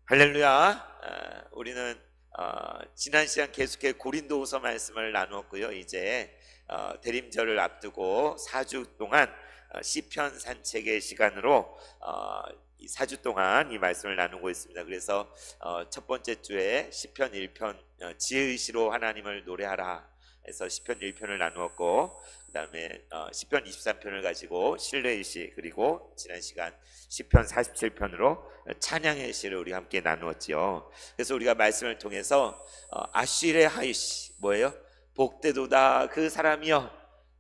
할렐루야. 우리는 지난 시간 계속해 고린도후서 말씀을 나누었고요. 이제 대림절을 앞두고 4주 동안 시편 산책의 시간으로 이 4주 동안 이 말씀을 나누고 있습니다. 그래서 첫 번째 주에 시편 1편 지혜의 시로 하나님을 노래하라 해서 시편 1편을 나누었고, 그 다음에 시편 23편을 가지고 신뢰의 시, 그리고 지난 시간 시편 47편으로 찬양의 시를 우리 함께 나누었지요. 그래서 우리가 말씀을 통해서 아쉬레 하이시, 뭐예요? 복되도다 그 사람이여.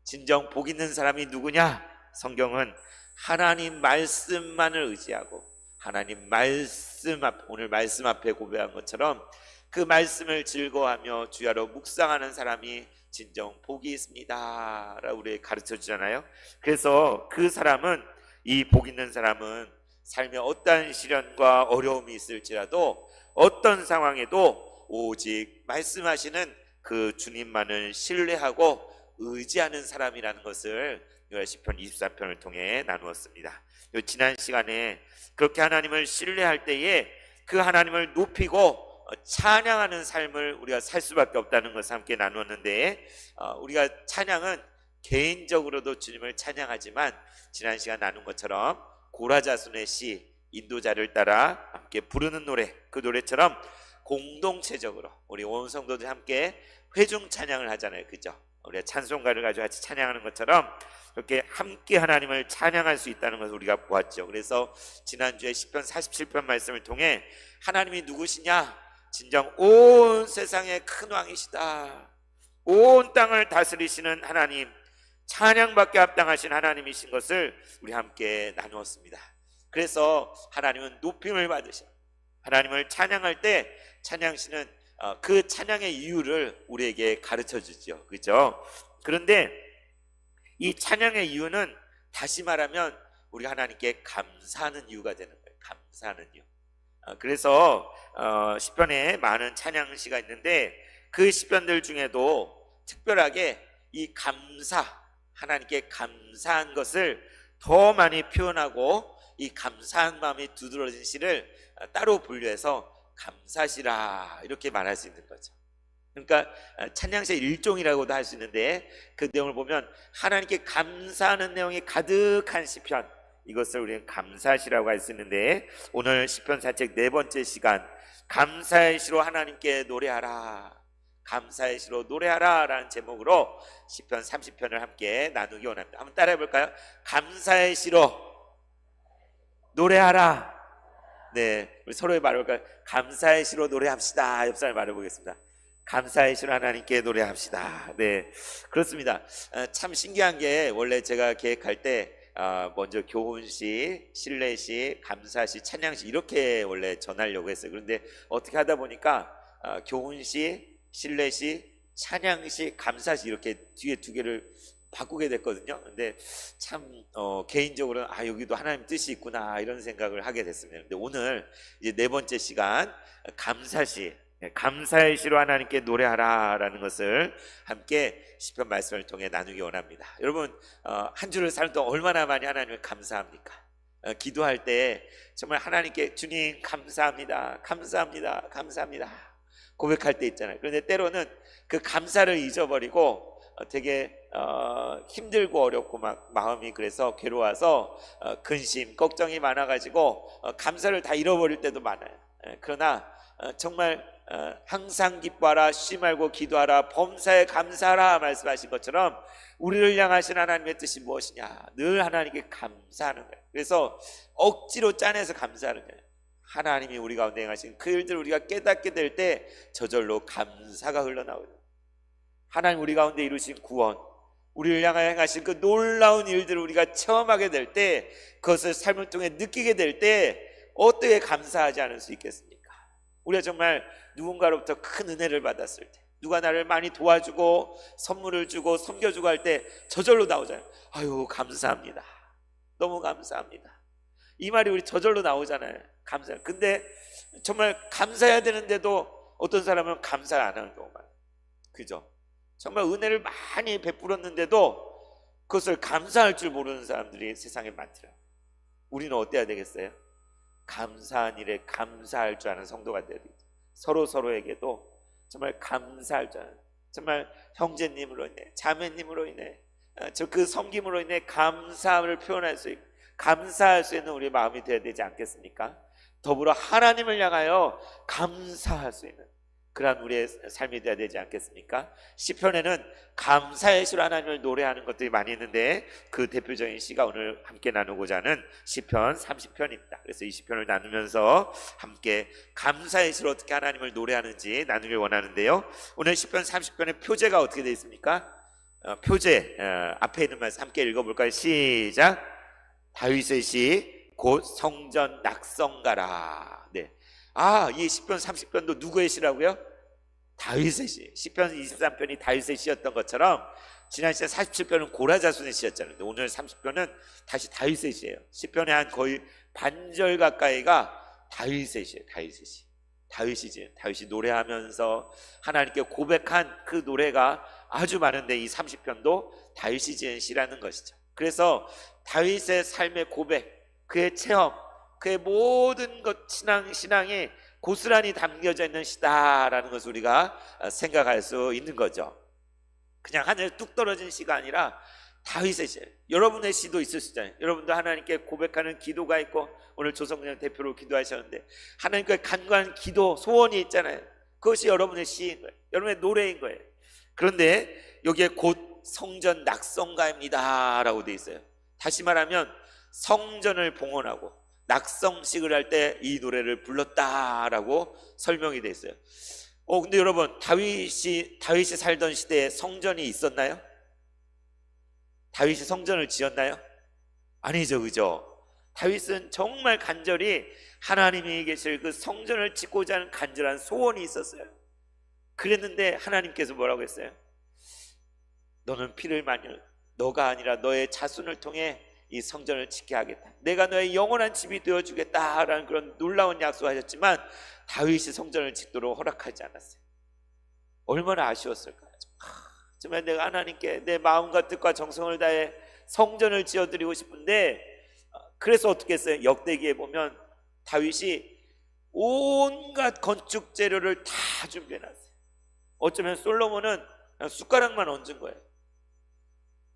진정 복 있는 사람이 누구냐? 성경은 하나님 말씀만을 의지하고 하나님 말씀 앞, 오늘 말씀 앞에 고백한 것처럼 그 말씀을 즐거워하며 주야로 묵상하는 사람이 진정 복이 있습니다 라고 우리에게 가르쳐 주잖아요. 그래서 그 사람은, 이 복 있는 사람은 삶에 어떠한 시련과 어려움이 있을지라도 어떤 상황에도 오직 말씀하시는 그 주님만을 신뢰하고 의지하는 사람이라는 것을 시편 23편을 통해 나누었습니다. 지난 시간에 그렇게 하나님을 신뢰할 때에 그 하나님을 높이고 찬양하는 삶을 우리가 살 수밖에 없다는 것을 함께 나누었는데, 우리가 찬양은 개인적으로도 주님을 찬양하지만 지난 시간 나눈 것처럼 고라자손의 시, 인도자를 따라 함께 부르는 노래, 그 노래처럼 공동체적으로 우리 온 성도들이 함께 회중 찬양을 하잖아요. 그죠? 우리가 찬송가를 가지고 같이 찬양하는 것처럼 그렇게 함께 하나님을 찬양할 수 있다는 것을 우리가 보았죠. 그래서 지난주에 시편 47편 말씀을 통해 하나님이 누구시냐? 진정 온 세상의 큰 왕이시다, 온 땅을 다스리시는 하나님, 찬양받게 합당하신 하나님이신 것을 우리 함께 나누었습니다. 그래서 하나님은 높임을 받으셔. 하나님을 찬양할 때 찬양시는 그 찬양의 이유를 우리에게 가르쳐 주죠. 그죠? 그런데 이 찬양의 이유는 다시 말하면 우리 하나님께 감사하는 이유가 되는 거예요. 감사하는 이유. 그래서 시편에 많은 찬양시가 있는데 그 시편들 중에도 특별하게 이 감사, 하나님께 감사한 것을 더 많이 표현하고 이 감사한 마음이 두드러진 시를 따로 분류해서 감사시라 이렇게 말할 수 있는 거죠. 그러니까 찬양시의 일종이라고도 할 수 있는데, 그 내용을 보면 하나님께 감사하는 내용이 가득한 시편, 이것을 우리는 감사시라고 할 수 있는데, 오늘 시편 산책 네 번째 시간, 감사의 시로 하나님께 노래하라, 감사의 시로 노래하라 라는 제목으로 시편 30편을 함께 나누기 원합니다. 한번 따라해 볼까요? 감사의 시로 노래하라. 네, 우리 서로의 말해볼까요? 감사의 시로 노래합시다. 옆 사람이 말해보겠습니다. 감사의 시로 하나님께 노래합시다. 네, 그렇습니다. 참 신기한 게, 원래 제가 계획할 때 먼저 교훈시, 신뢰시, 감사시, 찬양시 이렇게 원래 전하려고 했어요. 그런데 어떻게 하다 보니까 교훈시, 신뢰시, 찬양시, 감사시 이렇게 뒤에 두 개를 바꾸게 됐거든요. 근데 참 개인적으로는 여기도 하나님 뜻이 있구나 이런 생각을 하게 됐습니다. 근데 오늘 이제 네 번째 시간, 감사시, 감사의 시로 하나님께 노래하라 라는 것을 함께 시편 말씀을 통해 나누기 원합니다. 여러분, 한 주를 살면 동안 얼마나 많이 하나님을 감사합니까? 기도할 때 정말 하나님께 주님 감사합니다, 감사합니다, 감사합니다 고백할 때 있잖아요. 그런데 때로는 그 감사를 잊어버리고 되게 힘들고 어렵고 막 마음이 그래서 괴로워서 근심, 걱정이 많아가지고 감사를 다 잃어버릴 때도 많아요. 그러나 정말 항상 기뻐하라, 쉬지 말고 기도하라, 범사에 감사하라 말씀하신 것처럼 우리를 향하신 하나님의 뜻이 무엇이냐? 늘 하나님께 감사하는 거예요. 그래서 억지로 짜내서 감사하는 거예요. 하나님이 우리 가운데 행하신 그 일들을 우리가 깨닫게 될 때 저절로 감사가 흘러나오죠. 하나님 우리 가운데 이루신 구원, 우리를 향하여 행하신 그 놀라운 일들을 우리가 체험하게 될 때, 그것을 삶을 통해 느끼게 될 때 어떻게 감사하지 않을 수 있겠습니까? 우리가 정말 누군가로부터 큰 은혜를 받았을 때, 누가 나를 많이 도와주고 선물을 주고 섬겨주고 할 때 저절로 나오잖아요. 아유 감사합니다, 너무 감사합니다, 이 말이 우리 저절로 나오잖아요. 감사. 근데 정말 감사해야 되는데도 어떤 사람은 감사를 안 하는 경우가 많아요. 그죠? 정말 은혜를 많이 베풀었는데도 그것을 감사할 줄 모르는 사람들이 세상에 많더라고요. 우리는 어때야 되겠어요? 감사한 일에 감사할 줄 아는 성도가 되어야 되죠. 서로에게도 정말 감사할 줄 아는, 정말 형제님으로 인해, 자매님으로 인해, 저 그 섬김으로 인해 감사함을 표현할 수 있고 감사할 수 있는 우리의 마음이 되어야 되지 않겠습니까? 더불어 하나님을 향하여 감사할 수 있는 그러한 우리의 삶이 되어야 되지 않겠습니까? 시편에는 감사의 시로 하나님을 노래하는 것들이 많이 있는데 그 대표적인 시가 오늘 함께 나누고자 하는 시편 30편입니다. 그래서 이 시편을 나누면서 함께 감사의 시로 어떻게 하나님을 노래하는지 나누길 원하는데요. 오늘 시편 30편의 표제가 어떻게 되어 있습니까? 표제 앞에 있는 말씀 함께 읽어볼까요? 시작. 다윗의 시 곧 성전 낙성가라. 네. 이 시편 30편도 누구의 시라고요? 다윗의 시. 시편 23편이 다윗의 시였던 것처럼 지난 시간 47편은 고라자손의 시였잖아요. 오늘 30편은 다시 다윗의 시예요. 시편의 한 거의 반절 가까이가 다윗의 시예요. 다윗의 시. 다윗이 노래하면서 하나님께 고백한 그 노래가 아주 많은데 이 30편도 다윗이 지은 시라는 것이죠. 그래서 다윗의 삶의 고백, 그의 체험, 그의 모든 것 신앙이 고스란히 담겨져 있는 시다라는 것을 우리가 생각할 수 있는 거죠. 그냥 하늘에 뚝 떨어진 시가 아니라 다윗의 시. 여러분의 시도 있을 수 있잖아요. 여러분도 하나님께 고백하는 기도가 있고 오늘 조성근 대표로 기도하셨는데 하나님께 간구하는 기도, 소원이 있잖아요. 그것이 여러분의 시인 거예요. 여러분의 노래인 거예요. 그런데 여기에 곧 성전 낙성가입니다 라고 되어 있어요. 다시 말하면 성전을 봉헌하고 낙성식을 할 때 이 노래를 불렀다라고 설명이 되어 있어요. 근데 여러분 다윗이 살던 시대에 성전이 있었나요? 다윗이 성전을 지었나요? 아니죠, 그죠? 다윗은 정말 간절히 하나님이 계실 그 성전을 짓고자 하는 간절한 소원이 있었어요. 그랬는데 하나님께서 뭐라고 했어요? 너는 피를 많이 흘려 너가 아니라 너의 자손을 통해 이 성전을 짓게 하겠다. 내가 너의 영원한 집이 되어주겠다라는 그런 놀라운 약속을 하셨지만 다윗이 성전을 짓도록 허락하지 않았어요. 얼마나 아쉬웠을까요? 정말 내가 하나님께 내 마음과 뜻과 정성을 다해 성전을 지어드리고 싶은데 그래서 어떻게 했어요? 역대기에 보면 다윗이 온갖 건축 재료를 다 준비해놨어요. 어쩌면 솔로몬은 숟가락만 얹은 거예요.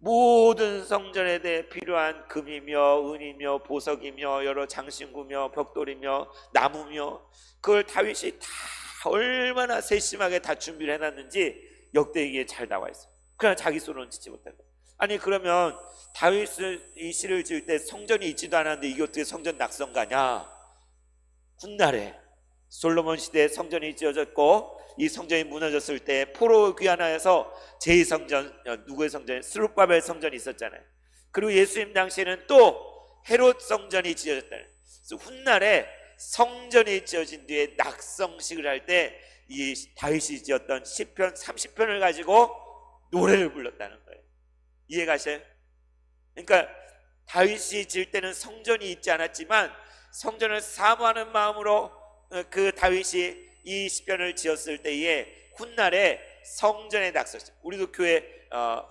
모든 성전에 대해 필요한 금이며 은이며 보석이며 여러 장신구며 벽돌이며 나무며 그걸 다윗이 다 얼마나 세심하게 다 준비를 해놨는지 역대기에 잘 나와 있어요. 그러나 자기 손으로는 짓지 못한 거예요. 아니 그러면 다윗은 이 시를 지을 때 성전이 있지도 않았는데 이게 어떻게 성전 낙성가냐? 훗날에 솔로몬 시대에 성전이 지어졌고 이 성전이 무너졌을 때 포로 귀환하여서 제2성전, 누구의 성전? 스룹바벨 성전이 있었잖아요. 그리고 예수님 당시에는 또 헤롯 성전이 지어졌잖아요. 그래서 훗날에 성전이 지어진 뒤에 낙성식을 할 때 이 다윗이 지었던 시편 30편을 가지고 노래를 불렀다는 거예요. 이해가셔요? 그러니까 다윗이 지을 때는 성전이 있지 않았지만 성전을 사모하는 마음으로 그 다윗이 이 시편을 지었을 때에 훗날에 성전의 낙성식, 우리도 교회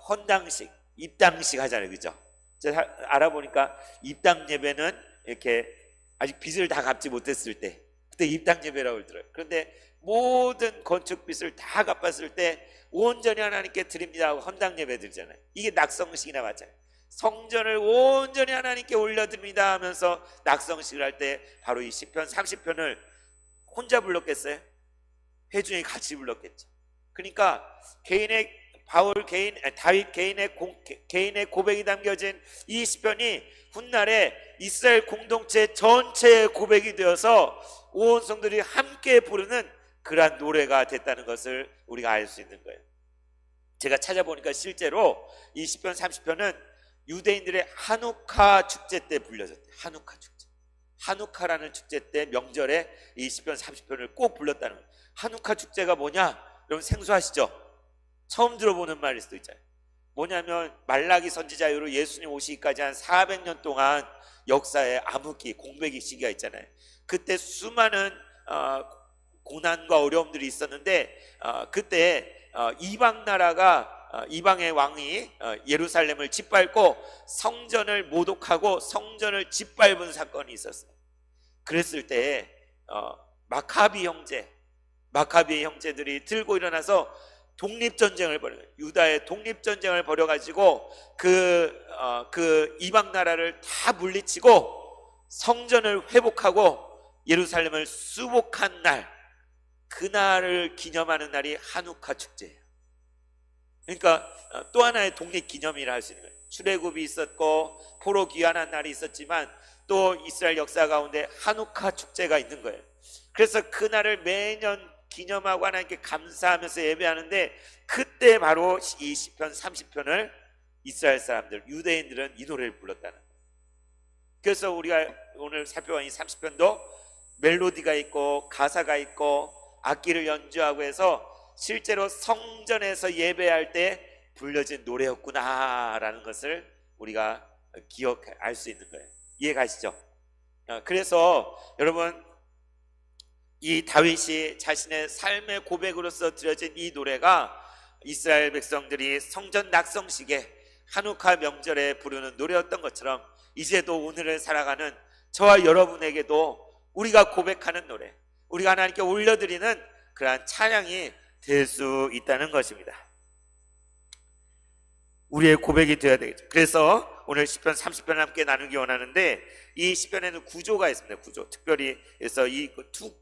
헌당식, 입당식 하잖아요, 그죠? 제가 알아보니까 입당 예배는 이렇게 아직 빚을 다 갚지 못했을 때 그때 입당 예배라고 들어요. 그런데 모든 건축 빚을 다 갚았을 때 온전히 하나님께 드립니다 하고 헌당 예배 드리잖아요. 이게 낙성식이나 마찬가지예요. 성전을 온전히 하나님께 올려드립니다 하면서 낙성식을 할 때 바로 이 시편 30편을 혼자 불렀겠어요? 회중이 같이 불렀겠죠. 그러니까 다윗 개인의 고백이 담겨진 이 시편이 훗날에 이스라엘 공동체 전체의 고백이 되어서 온 성들이 함께 부르는 그러한 노래가 됐다는 것을 우리가 알 수 있는 거예요. 제가 찾아보니까 실제로 이 시편 30편은 유대인들의 하누카 축제 때 불려졌대요. 하누카 축제. 하누카라는 축제 때 명절에 이 시편 30편을 꼭 불렀다는 거예요. 하누카 축제가 뭐냐? 여러분 생소하시죠? 처음 들어보는 말일 수도 있잖아요. 뭐냐면 말라기 선지자 이후로 예수님 오시기까지 한 400년 동안 역사에 암흑기, 공백기 시기가 있잖아요. 그때 수많은 고난과 어려움들이 있었는데 그때 이방 나라가 이방의 왕이 예루살렘을 짓밟고 성전을 모독하고 성전을 짓밟은 사건이 있었어요. 그랬을 때 마카비 형제들이 들고 일어나서 독립전쟁을 벌여요. 유다의 독립전쟁을 벌여가지고 그 이방 나라를 다 물리치고 성전을 회복하고 예루살렘을 수복한 날, 그날을 기념하는 날이 한우카 축제예요. 그러니까 또 하나의 독립기념일을 할 수 있는 거예요. 출애굽이 있었고 포로 귀환한 날이 있었지만 또 이스라엘 역사 가운데 한우카 축제가 있는 거예요. 그래서 그날을 매년 기념하고 하나님께 감사하면서 예배하는데, 그때 바로 이 시편 30편을 이스라엘 사람들, 유대인들은 이 노래를 불렀다는 거예요. 그래서 우리가 오늘 살펴본 이 30편도 멜로디가 있고 가사가 있고 악기를 연주하고 해서 실제로 성전에서 예배할 때 불려진 노래였구나라는 것을 우리가 알 수 있는 거예요. 이해가시죠? 그래서 여러분, 이 다윗이 자신의 삶의 고백으로서 드려진 이 노래가 이스라엘 백성들이 성전 낙성식에 한우카 명절에 부르는 노래였던 것처럼, 이제도 오늘을 살아가는 저와 여러분에게도 우리가 고백하는 노래, 우리가 하나님께 올려드리는 그러한 찬양이 될 수 있다는 것입니다. 우리의 고백이 되어야 되겠죠. 그래서 오늘 시편 30편을 함께 나누기 원하는데, 이 시편에는 구조가 있습니다. 구조. 특별히 그래서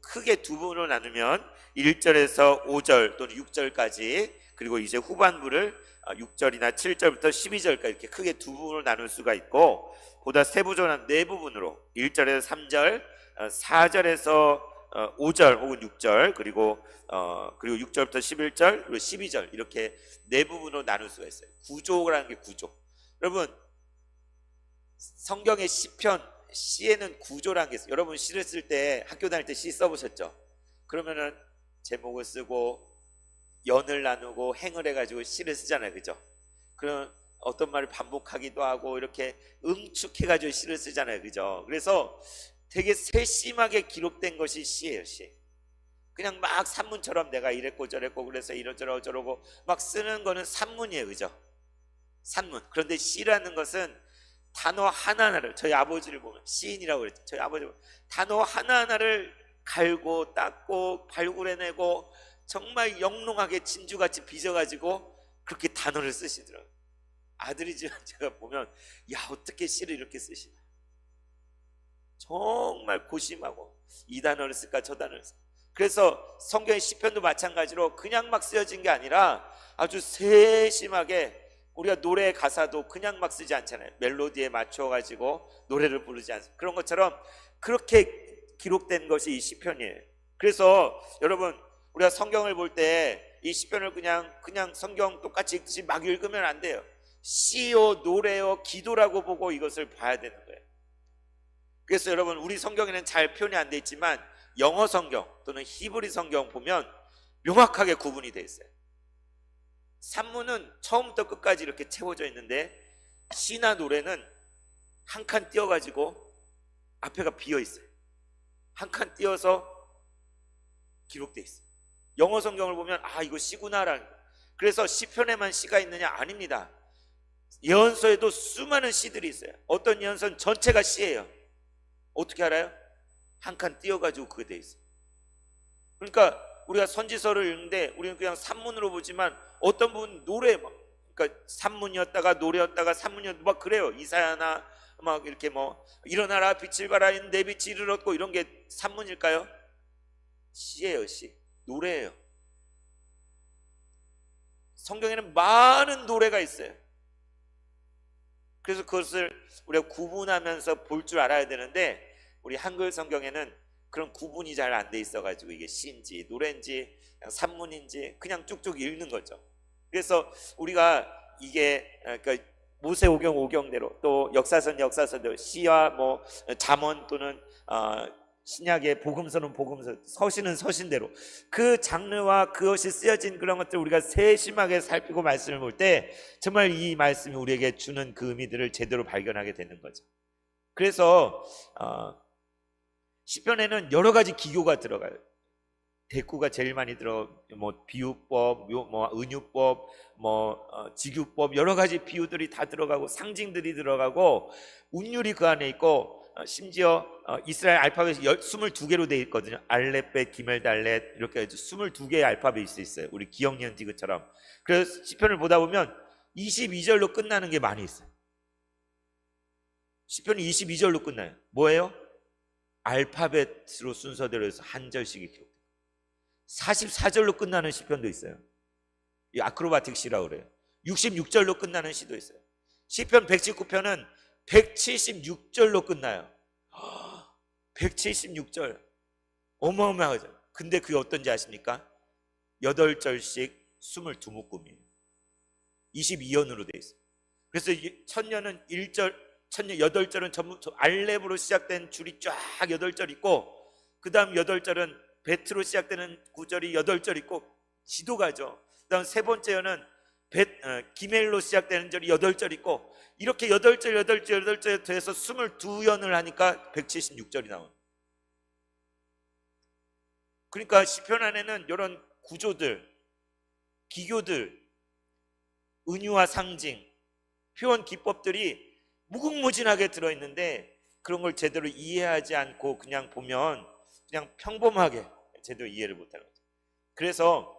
크게 두 부분으로 나누면 1절에서 5절 또는 6절까지, 그리고 이제 후반부를 6절이나 7절부터 12절까지 이렇게 크게 두 부분으로 나눌 수가 있고, 보다 세부적인 네 부분으로 1절에서 3절, 4절에서 5절 혹은 6절, 그리고 6절부터 11절, 그리고 12절, 이렇게 네 부분으로 나눌 수가 있어요. 구조라는 게 구조. 여러분, 성경의 시에는 구조라는 게 있어요. 여러분 시를 쓸 때, 학교 다닐 때 시 써보셨죠? 그러면은 제목을 쓰고 연을 나누고 행을 해가지고 시를 쓰잖아요, 그죠? 그럼 어떤 말을 반복하기도 하고 이렇게 응축해가지고 시를 쓰잖아요, 그죠? 그래서 되게 세심하게 기록된 것이 시예요, 시. 그냥 막 산문처럼 내가 이랬고 저랬고 그래서 이러저러고 막 쓰는 거는 산문이에요, 그죠? 산문. 그런데 시라는 것은 단어 하나하나를, 저희 아버지를 보면 시인이라고 그랬죠. 저희 아버지 보면 단어 하나하나를 갈고 닦고 발굴해내고 정말 영롱하게 진주같이 빚어가지고 그렇게 단어를 쓰시더라고요. 아들이지만 제가 보면, 야, 어떻게 시를 이렇게 쓰시나, 정말 고심하고 이 단어를 쓸까 저 단어를 쓸까. 그래서 성경의 시편도 마찬가지로 그냥 막 쓰여진 게 아니라 아주 세심하게, 우리가 노래 가사도 그냥 막 쓰지 않잖아요. 멜로디에 맞춰가지고 노래를 부르지 않습니다. 그런 것처럼 그렇게 기록된 것이 이 시편이에요. 그래서 여러분, 우리가 성경을 볼 때 이 시편을 그냥 성경 똑같이 읽듯이 막 읽으면 안 돼요. 시요, 노래요, 기도라고 보고 이것을 봐야 되는 거예요. 그래서 여러분, 우리 성경에는 잘 표현이 안 돼 있지만 영어 성경 또는 히브리 성경 보면 명확하게 구분이 돼 있어요. 산문은 처음부터 끝까지 이렇게 채워져 있는데, 시나 노래는 한 칸 띄어가지고 앞에가 비어 있어요. 한 칸 띄어서 기록돼 있어요. 영어 성경을 보면 아, 이거 시구나라는 거예요. 그래서 시편에만 시가 있느냐? 아닙니다. 예언서에도 수많은 시들이 있어요. 어떤 예언서는 전체가 시예요. 어떻게 알아요? 한 칸 띄어가지고 그게 돼 있어요. 그러니까 우리가 선지서를 읽는데 우리는 그냥 산문으로 보지만 어떤 분은 노래 막, 그러니까 산문이었다가 노래였다가 산문이었다가 막 그래요. 이사야나 막 이렇게 뭐 일어나라 빛을 발하 내 빛이 이르렀고, 이런 게 산문일까요? 시예요, 시. 노래예요. 성경에는 많은 노래가 있어요. 그래서 그것을 우리가 구분하면서 볼 줄 알아야 되는데, 우리 한글 성경에는 그런 구분이 잘 안 돼 있어가지고 이게 시인지 노래인지 그냥 산문인지 그냥 쭉쭉 읽는 거죠. 그래서 우리가 이게 그러니까 모세오경 오경대로, 또 역사서대로 시와 뭐 잠언 또는 신약의 복음서는 복음서, 서신은 서신대로 그 장르와 그것이 쓰여진 그런 것들을 우리가 세심하게 살피고 말씀을 볼 때 정말 이 말씀이 우리에게 주는 그 의미들을 제대로 발견하게 되는 거죠. 그래서 시편에는 여러 가지 기교가 들어가요. 대꾸가 제일 많이 뭐 비유법, 뭐 은유법, 뭐 직유법, 여러 가지 비유들이 다 들어가고 상징들이 들어가고 운율이 그 안에 있고, 심지어 이스라엘 알파벳이 22개로 되어 있거든요. 알렙, 기멜, 달렛 이렇게 해서 22개의 알파벳이 있어요. 우리 기억, 니은, 디귿처럼. 그래서 시편을 보다 보면 22절로 끝나는 게 많이 있어요. 시편이 22절로 끝나요. 뭐예요? 알파벳으로 순서대로 해서 한 절씩이 기록돼요. 44절로 끝나는 시편도 있어요. 이 아크로바틱 시라고 그래요. 66절로 끝나는 시도 있어요. 시편 119편은 176절로 끝나요. 176절 어마어마하죠. 근데 그게 어떤지 아십니까? 8절씩 22묶음이에요. 22연으로 되어 있어요. 그래서 천년은 8절은 전부 알렙으로 시작된 줄이 쫙 8절 있고, 그 다음 8절은 베트로 시작되는 구절이 8절 있고 지도가죠. 그 다음 세 번째 연은 기멜로 시작되는 절이 8절 있고, 이렇게 8절 돼서 22연을 하니까 176절이 나오는. 그러니까 시편 안에는 이런 구조들, 기교들, 은유와 상징, 표현 기법들이 무궁무진하게 들어있는데, 그런 걸 제대로 이해하지 않고 그냥 보면 그냥 평범하게 제대로 이해를 못하는 거죠. 그래서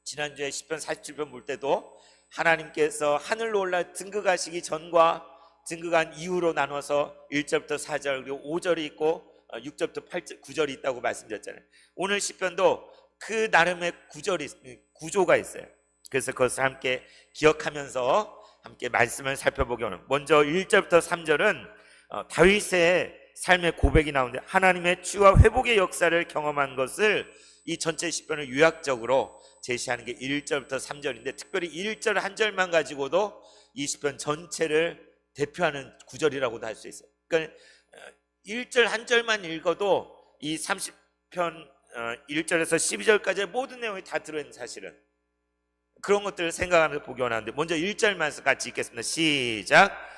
지난주에 시편 47편 볼 때도 하나님께서 하늘로 올라 등극하시기 전과 등극한 이후로 나눠서 1절부터 4절 그리고 5절이 있고 6절부터 8절, 9절이 있다고 말씀드렸잖아요. 오늘 시편도 그 나름의 구조가 있어요. 그래서 그것을 함께 기억하면서 함께 말씀을 살펴보기 원합니다. 먼저 1절부터 3절은 다윗의 삶의 고백이 나오는데, 하나님의 치유와 회복의 역사를 경험한 것을 이 전체 시편을 요약적으로 제시하는 게 1절부터 3절인데, 특별히 1절 한 절만 가지고도 이 시편 전체를 대표하는 구절이라고도 할 수 있어요. 그러니까 1절 한 절만 읽어도 이 30편 1절에서 12절까지의 모든 내용이 다 들어있는, 사실은 그런 것들을 생각하면서 보기 원하는데, 먼저 1절 말씀 같이 읽겠습니다. 시작.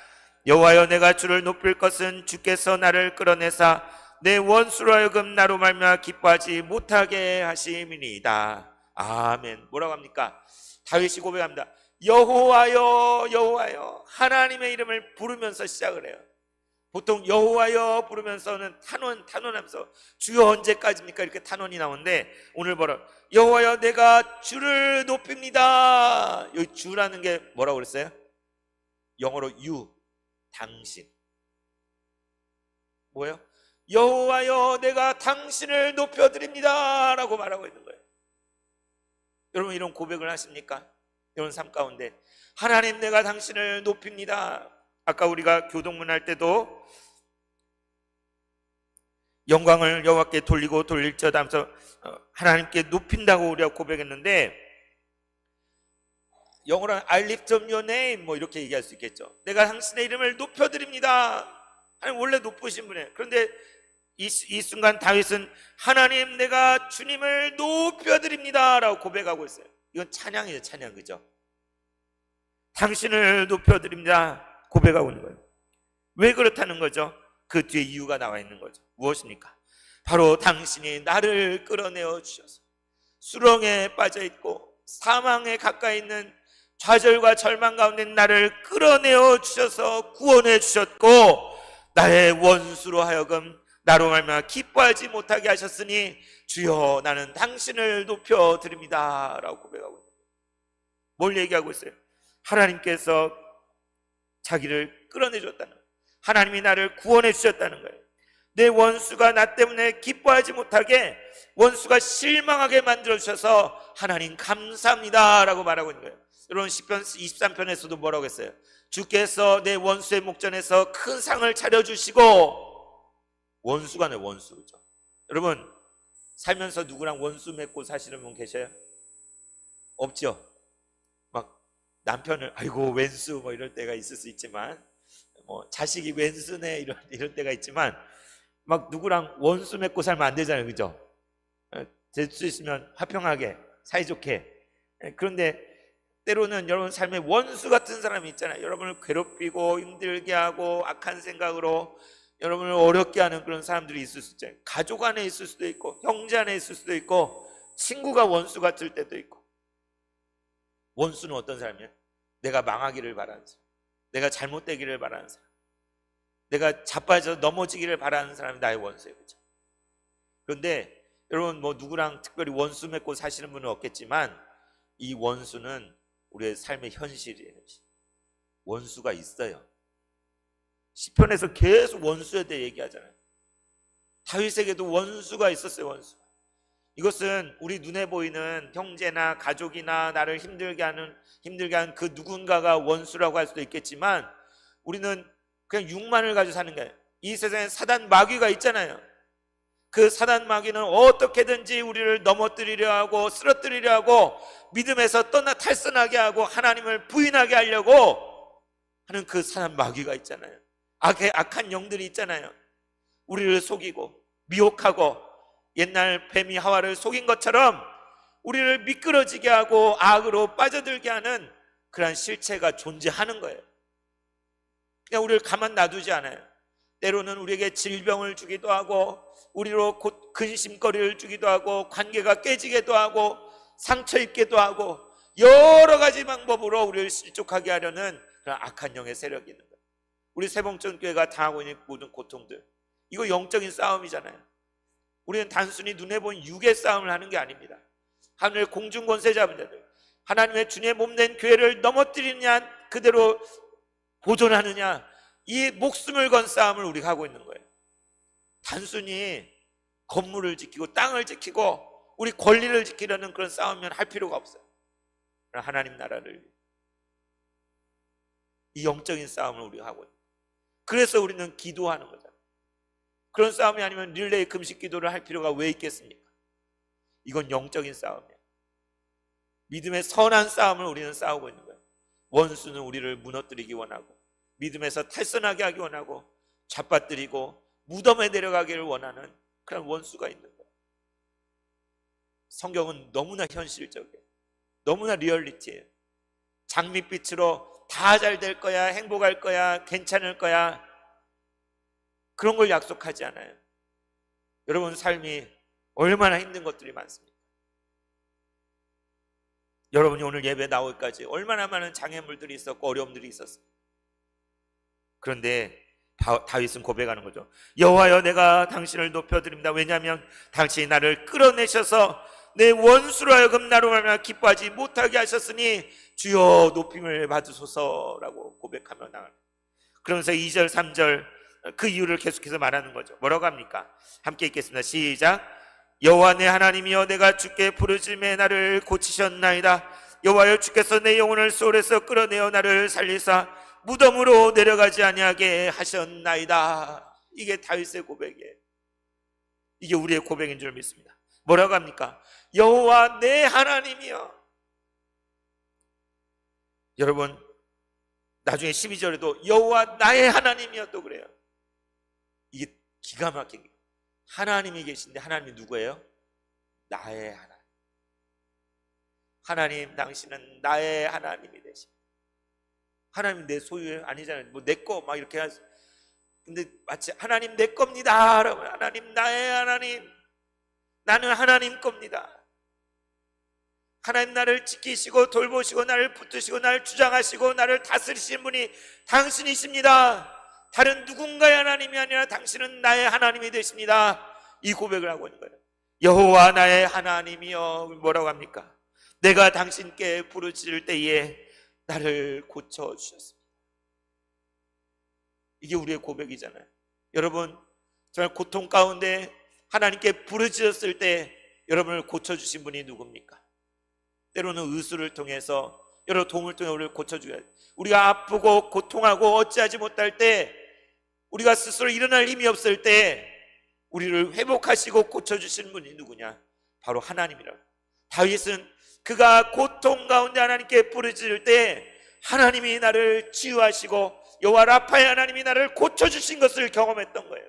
여호와여, 내가 주를 높일 것은 주께서 나를 끌어내사 내 원수로 하여금 나로 말미암아 기뻐하지 못하게 하심이니이다. 아멘. 뭐라고 합니까? 다윗이 고백합니다. 여호와여, 여호와여. 하나님의 이름을 부르면서 시작을 해요. 보통 여호와여 부르면서는 탄원하면서 주여 언제까지입니까? 이렇게 탄원이 나오는데, 오늘 뭐라? 여호와여, 내가 주를 높입니다. 여기 주라는 게 뭐라고 그랬어요? 영어로 you, 당신. 뭐예요? 여호와여, 내가 당신을 높여드립니다 라고 말하고 있는 거예요. 여러분, 이런 고백을 하십니까? 여러분 삶 가운데 하나님, 내가 당신을 높입니다. 아까 우리가 교동문 할 때도 영광을 여호와께 돌리고 돌릴지어다 하면서 하나님께 높인다고 우리가 고백했는데, 영어로 I lift up your name 뭐 이렇게 얘기할 수 있겠죠. 내가 당신의 이름을 높여드립니다. 하나님 원래 높으신 분이에요. 그런데 이 순간 다윗은 하나님, 내가 주님을 높여드립니다 라고 고백하고 있어요. 이건 찬양이죠, 찬양. 그죠? 당신을 높여드립니다 고백하고 있는 거예요. 왜 그렇다는 거죠? 그 뒤에 이유가 나와 있는 거죠. 무엇입니까? 바로 당신이 나를 끌어내어 주셔서 수렁에 빠져 있고 사망에 가까이 있는 좌절과 절망 가운데 나를 끌어내어 주셔서 구원해 주셨고, 나의 원수로 하여금 나로 말미암아 기뻐하지 못하게 하셨으니 주여, 나는 당신을 높여드립니다 라고 고백하고 있는 거예요. 뭘 얘기하고 있어요? 하나님께서 자기를 끌어내줬다는 거예요. 하나님이 나를 구원해 주셨다는 거예요. 내 원수가 나 때문에 기뻐하지 못하게, 원수가 실망하게 만들어주셔서 하나님 감사합니다 라고 말하고 있는 거예요. 여러분, 시편 23편에서도 뭐라고 했어요? 주께서 내 원수의 목전에서 큰 상을 차려주시고, 원수가 내 원수죠. 여러분, 살면서 누구랑 원수 맺고 사시는 분 계셔요? 없죠? 막 남편을 아이고 왼수 뭐 이럴 때가 있을 수 있지만, 뭐 자식이 왼수네 이런 때가 있지만, 막 누구랑 원수 맺고 살면 안 되잖아요. 그죠? 될 수 있으면 화평하게 사이좋게. 그런데 때로는 여러분 삶에 원수 같은 사람이 있잖아요. 여러분을 괴롭히고 힘들게 하고 악한 생각으로 여러분을 어렵게 하는 그런 사람들이 있을 수 있잖아요. 가족 안에 있을 수도 있고, 형제 안에 있을 수도 있고, 친구가 원수 같을 때도 있고. 원수는 어떤 사람이에요? 내가 망하기를 바라는 사람, 내가 잘못되기를 바라는 사람, 내가 자빠져 넘어지기를 바라는 사람이 나의 원수예요. 그렇죠? 그런데 여러분 뭐 누구랑 특별히 원수 맺고 사시는 분은 없겠지만 이 원수는 우리의 삶의 현실이에요. 원수가 있어요. 시편에서 계속 원수에 대해 얘기하잖아요. 다윗에게도 원수가 있었어요. 원수. 이것은 우리 눈에 보이는 형제나 가족이나 나를 힘들게 하는 그 누군가가 원수라고 할 수도 있겠지만 우리는 그냥 육만을 가지고 사는 거예요. 이 세상에 사단 마귀가 있잖아요. 그 사단 마귀는 어떻게든지 우리를 넘어뜨리려 하고 쓰러뜨리려 하고 믿음에서 탈선하게 하고 하나님을 부인하게 하려고 하는 그 사단 마귀가 있잖아요. 악한 영들이 있잖아요. 우리를 속이고 미혹하고 옛날 뱀이 하와를 속인 것처럼 우리를 미끄러지게 하고 악으로 빠져들게 하는 그러한 실체가 존재하는 거예요. 그냥 우리를 가만 놔두지 않아요. 때로는 우리에게 질병을 주기도 하고 우리로 곧 근심거리를 주기도 하고 관계가 깨지기도 하고 상처 입기도 하고 여러 가지 방법으로 우리를 실족하게 하려는 그런 악한 영의 세력이 있는 거예요. 우리 세봉천교회가 당하고 있는 모든 고통들, 이거 영적인 싸움이잖아요. 우리는 단순히 눈에 보이는 육의 싸움을 하는 게 아닙니다. 하늘의 공중 권세 잡은 자들, 하나님의 주님의 몸된 교회를 넘어뜨리느냐 그대로 보존하느냐, 이 목숨을 건 싸움을 우리가 하고 있는 거예요. 단순히 건물을 지키고 땅을 지키고 우리 권리를 지키려는 그런 싸움은 할 필요가 없어요. 하나님 나라를, 이 영적인 싸움을 우리가 하고 있는 거예요. 그래서 우리는 기도하는 거잖아요. 그런 싸움이 아니면 릴레이 금식 기도를 할 필요가 왜 있겠습니까? 이건 영적인 싸움이에요. 믿음의 선한 싸움을 우리는 싸우고 있는 거예요. 원수는 우리를 무너뜨리기 원하고 믿음에서 탈선하게 하기 원하고 잡아뜨리고 무덤에 내려가기를 원하는 그런 원수가 있는 거예요. 성경은 너무나 현실적이에요. 너무나 리얼리티예요. 장밋빛으로 다 잘 될 거야, 행복할 거야, 괜찮을 거야, 그런 걸 약속하지 않아요. 여러분 삶이 얼마나 힘든 것들이 많습니까? 여러분이 오늘 예배 나올까지 얼마나 많은 장애물들이 있었고 어려움들이 있었어요. 그런데 다윗은 고백하는 거죠. 여호와여, 내가 당신을 높여드립니다. 왜냐하면 당신이 나를 끌어내셔서 내 원수로 하여금 나로 말미암아 기뻐하지 못하게 하셨으니 주여 높임을 받으소서라고 고백하며 나갑니다. 그러면서 2절 3절 그 이유를 계속해서 말하는 거죠. 뭐라고 합니까? 함께 읽겠습니다. 시작. 여호와 내 하나님이여, 내가 주께 부르짖음에 나를 고치셨나이다. 여호와여, 주께서 내 영혼을 소홀에서 끌어내어 나를 살리사 무덤으로 내려가지 아니하게 하셨나이다. 이게 다윗의 고백이에요. 이게 우리의 고백인 줄 믿습니다. 뭐라고 합니까? 여호와 내 하나님이여. 여러분 나중에 12절에도 여호와 나의 하나님이여 또 그래요. 이게 기가 막힌 거예요. 하나님이 계신데 하나님이 누구예요? 나의 하나님. 하나님, 당신은 나의 하나님이 되십니다. 하나님 내 소유예요? 아니잖아요. 뭐 내 거 막 이렇게 하지. 근데 마치 하나님 내 겁니다. 여러분, 하나님 나의 하나님. 나는 하나님 겁니다. 하나님 나를 지키시고 돌보시고 나를 붙드시고 나를 주장하시고 나를 다스리시는 분이 당신이십니다. 다른 누군가의 하나님이 아니라 당신은 나의 하나님이 되십니다. 이 고백을 하고 있는 거예요. 여호와 나의 하나님이여. 뭐라고 합니까? 내가 당신께 부르짖을 때에 나를 고쳐주셨습니다. 이게 우리의 고백이잖아요. 여러분 정말 고통 가운데 하나님께 부르짖었을 때 여러분을 고쳐주신 분이 누굽니까? 때로는 의술을 통해서 여러 도움을 통해 우리를 고쳐줘야 돼요. 우리가 아프고 고통하고 어찌하지 못할 때, 우리가 스스로 일어날 힘이 없을 때 우리를 회복하시고 고쳐주신 분이 누구냐? 바로 하나님이라고. 다윗은 그가 고통 가운데 하나님께 부르짖을 때 하나님이 나를 치유하시고 여호와 라파의 하나님이 나를 고쳐주신 것을 경험했던 거예요.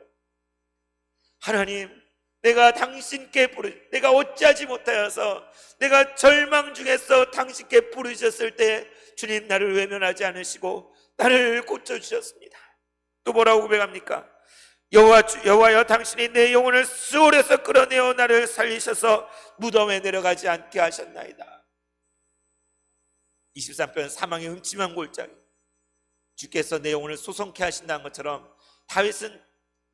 하나님, 내가 당신께 내가 어찌하지 못하여서 내가 절망 중에서 당신께 부르짖었을 때 주님 나를 외면하지 않으시고 나를 고쳐주셨습니다. 또 뭐라고 고백합니까? 여호와여, 당신이 내 영혼을 수월에서 끌어내어 나를 살리셔서 무덤에 내려가지 않게 하셨나이다. 23편 사망의 음침한 골짜기, 주께서 내 영혼을 소송케 하신다는 것처럼 다윗은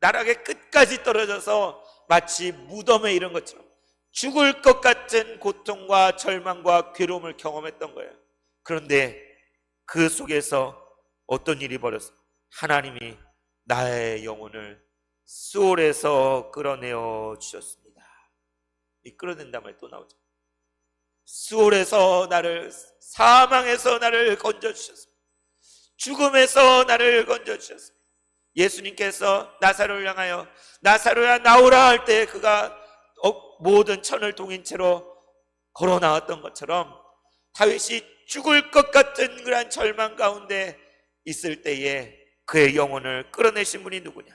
나락의 끝까지 떨어져서 마치 무덤에 이른 것처럼 죽을 것 같은 고통과 절망과 괴로움을 경험했던 거예요. 그런데 그 속에서 어떤 일이 벌어졌어요? 하나님이 나의 영혼을 수월에서 끌어내어 주셨습니다. 이 끌어낸단 말이 또 나오죠. 수월에서 나를, 사망에서 나를 건져주셨습니다. 죽음에서 나를 건져주셨습니다. 예수님께서 나사로를 향하여 나사로야 나오라 할 때 그가 모든 천을 동인 채로 걸어 나왔던 것처럼 다윗이 죽을 것 같은 그러한 절망 가운데 있을 때에 그의 영혼을 끌어내신 분이 누구냐?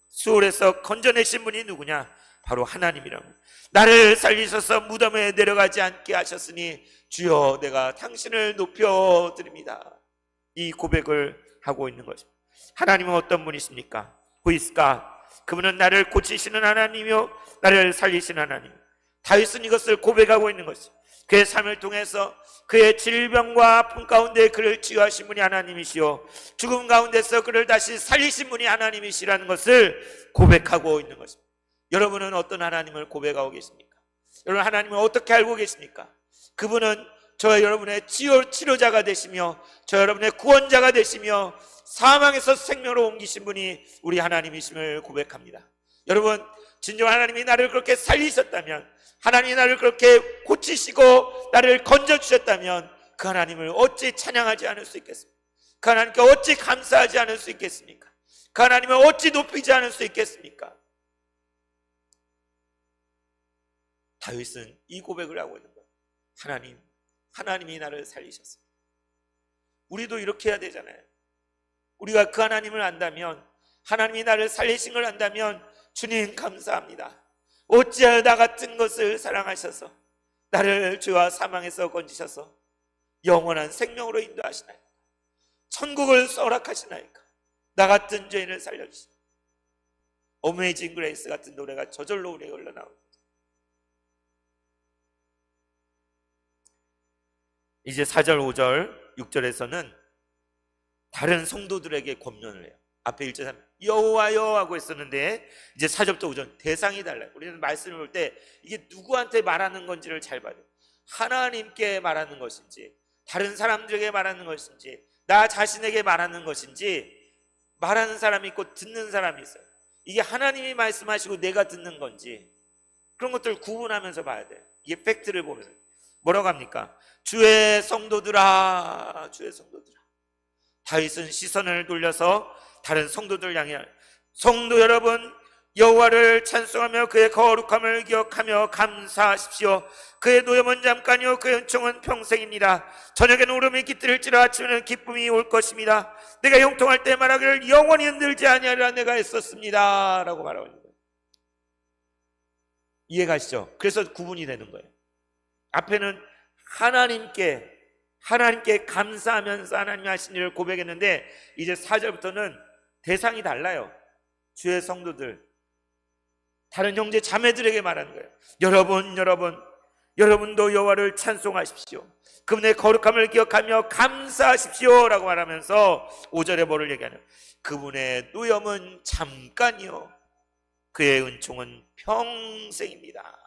수월에서 건져내신 분이 누구냐? 바로 하나님이라고. 나를 살리셔서 무덤에 내려가지 않게 하셨으니 주여 내가 당신을 높여드립니다. 이 고백을 하고 있는 것입니다. 하나님은 어떤 분이십니까? 후이스가 그분은 나를 고치시는 하나님이요 나를 살리시는 하나님. 다윗은 이것을 고백하고 있는 것입니다. 그의 삶을 통해서 그의 질병과 아픔 가운데 그를 치유하신 분이 하나님이시요 죽음 가운데서 그를 다시 살리신 분이 하나님이시라는 것을 고백하고 있는 것입니다. 여러분은 어떤 하나님을 고백하고 계십니까? 여러분 하나님을 어떻게 알고 계십니까? 그분은 저와 여러분의 치료자가 되시며 저와 여러분의 구원자가 되시며 사망에서 생명으로 옮기신 분이 우리 하나님이심을 고백합니다. 여러분 진정 하나님이 나를 그렇게 살리셨다면, 하나님이 나를 그렇게 고치시고 나를 건져주셨다면 그 하나님을 어찌 찬양하지 않을 수 있겠습니까? 그 하나님께 어찌 감사하지 않을 수 있겠습니까? 그 하나님을 어찌 높이지 않을 수 있겠습니까? 다윗은 이 고백을 하고 있는 거예요. 하나님이 나를 살리셨습니다. 우리도 이렇게 해야 되잖아요. 우리가 그 하나님을 안다면, 하나님이 나를 살리신 걸 안다면 주님 감사합니다. 어찌하여 나 같은 것을 사랑하셔서 나를 죄와 사망에서 건지셔서 영원한 생명으로 인도하시나이까? 천국을 허락하시나이까? 나 같은 죄인을 살려주시나이까? 어메이징 그레이스 같은 노래가 저절로 우리에게 흘러나옵니다. 이제 4절, 5절, 6절에서는 다른 성도들에게 권면을 해요. 앞에 1절 여호와여 하고 있었는데 이제 4절부터 5절 대상이 달라요. 우리는 말씀을 볼 때 이게 누구한테 말하는 건지를 잘 봐야 돼요. 하나님께 말하는 것인지, 다른 사람들에게 말하는 것인지, 나 자신에게 말하는 것인지, 말하는 사람이 있고 듣는 사람이 있어요. 이게 하나님이 말씀하시고 내가 듣는 건지, 그런 것들을 구분하면서 봐야 돼요. 이게 팩트를 보면서. 뭐라고 합니까? 주의 성도들아, 주의 성도들아. 다윗은 시선을 돌려서 다른 성도들 향해 성도 여러분, 여호와를 찬송하며 그의 거룩함을 기억하며 감사하십시오. 그의 노염은 잠깐이요 그의 은총은 평생입니다. 저녁에는 울음이 깃들일지라 아침에는 기쁨이 올 것입니다. 내가 형통할 때 말하기를 영원히 흔들지 아니하리라 내가 했었습니다 라고 말하고 있는 거예요. 이해가시죠? 그래서 구분이 되는 거예요. 앞에는 하나님께 감사하면서 하나님이 하신 일을 고백했는데 이제 4절부터는 대상이 달라요. 주의 성도들, 다른 형제 자매들에게 말하는 거예요. 여러분도 여호와를 찬송하십시오. 그분의 거룩함을 기억하며 감사하십시오 라고 말하면서 5절에 뭐를 얘기하냐? 그분의 노염은 잠깐이요 그의 은총은 평생입니다.